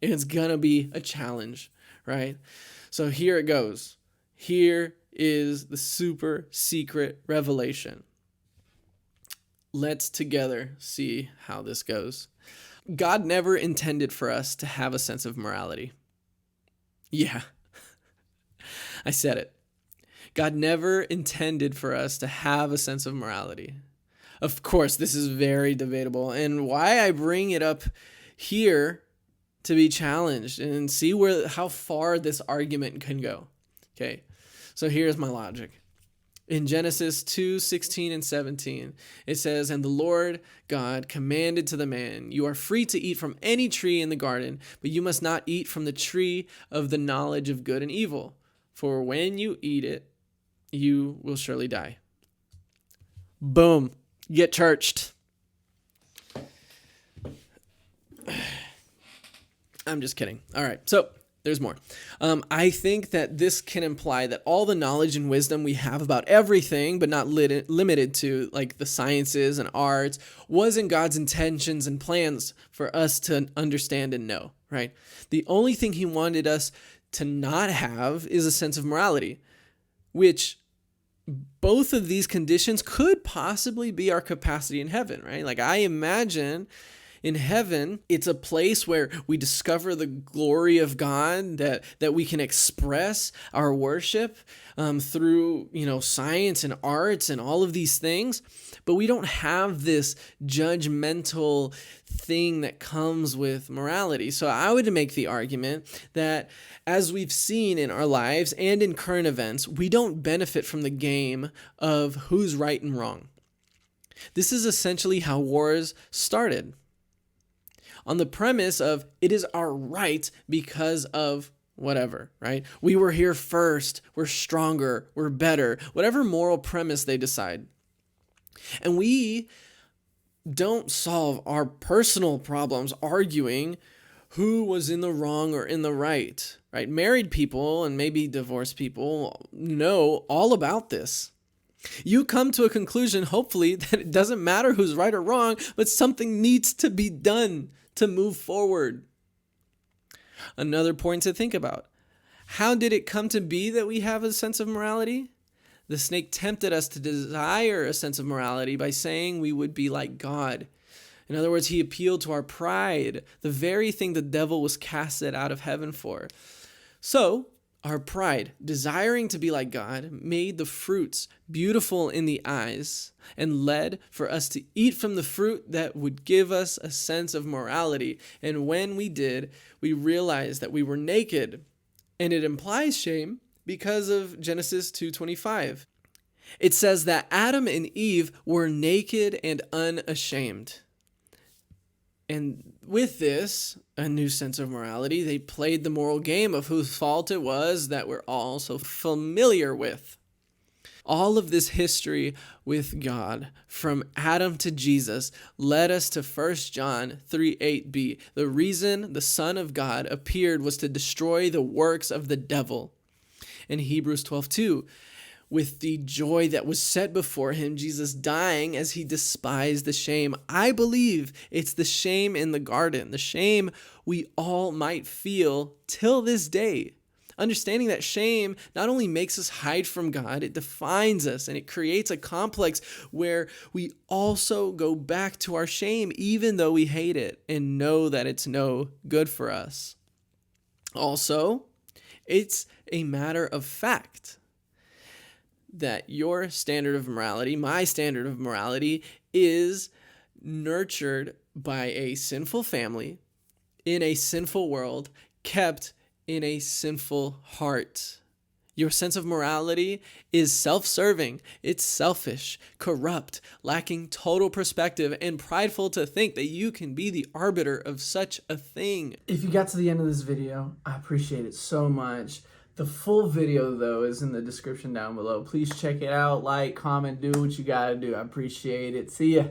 It's gonna be a challenge, right? So here it goes. Here is the super secret revelation. Let's together see how this goes. God never intended for us to have a sense of morality. Yeah, I said it. God never intended for us to have a sense of morality. Of course, this is very debatable, and why I bring it up here to be challenged and see how far this argument can go. Okay, so here's my logic. In Genesis 2:16 and 17, it says, "And the Lord God commanded to the man, you are free to eat from any tree in the garden, but you must not eat from the tree of the knowledge of good and evil. For when you eat it, you will surely die." Boom. Get churched. I'm just kidding. All right. So there's more. I think that this can imply that all the knowledge and wisdom we have about everything, but not limited to like the sciences and arts, was in God's intentions and plans for us to understand and know, right? The only thing he wanted us to not have is a sense of morality, which both of these conditions could possibly be our capacity in heaven, right? Like I imagine in heaven, it's a place where we discover the glory of God, that we can express our worship through, science and arts and all of these things. But we don't have this judgmental thing that comes with morality. So I would make the argument that as we've seen in our lives and in current events, we don't benefit from the game of who's right and wrong. This is essentially how wars started. On the premise of it is our right because of whatever, right? We were here first, we're stronger, we're better, whatever moral premise they decide. And we don't solve our personal problems arguing who was in the wrong or in the right, right? Married people and maybe divorced people know all about this. You come to a conclusion, hopefully, that it doesn't matter who's right or wrong, but something needs to be done to move forward. Another point to think about. How did it come to be that we have a sense of morality? The snake tempted us to desire a sense of morality by saying we would be like God. In other words, he appealed to our pride, the very thing the devil was casted out of heaven for. So, our pride, desiring to be like God, made the fruits beautiful in the eyes and led for us to eat from the fruit that would give us a sense of morality. And when we did, we realized that we were naked. And it implies shame because of Genesis 2:25. It says that Adam and Eve were naked and unashamed. And with this, a new sense of morality, they played the moral game of whose fault it was that we're all so familiar with. All of this history with God, from Adam to Jesus, led us to 1 John 3:8b. The reason the Son of God appeared was to destroy the works of the devil. In Hebrews 12:2, with the joy that was set before him, Jesus dying as he despised the shame. I believe it's the shame in the garden, the shame we all might feel till this day. Understanding that shame not only makes us hide from God, it defines us and it creates a complex where we also go back to our shame even though we hate it and know that it's no good for us. Also, it's a matter of fact that your standard of morality, my standard of morality, is nurtured by a sinful family in a sinful world, kept in a sinful heart. Your sense of morality is self-serving, it's selfish, corrupt, lacking total perspective, and prideful to think that you can be the arbiter of such a thing. If you got to the end of this video, I appreciate it so much. The full video, though, is in the description down below. Please check it out, like, comment, do what you gotta do. I appreciate it. See ya.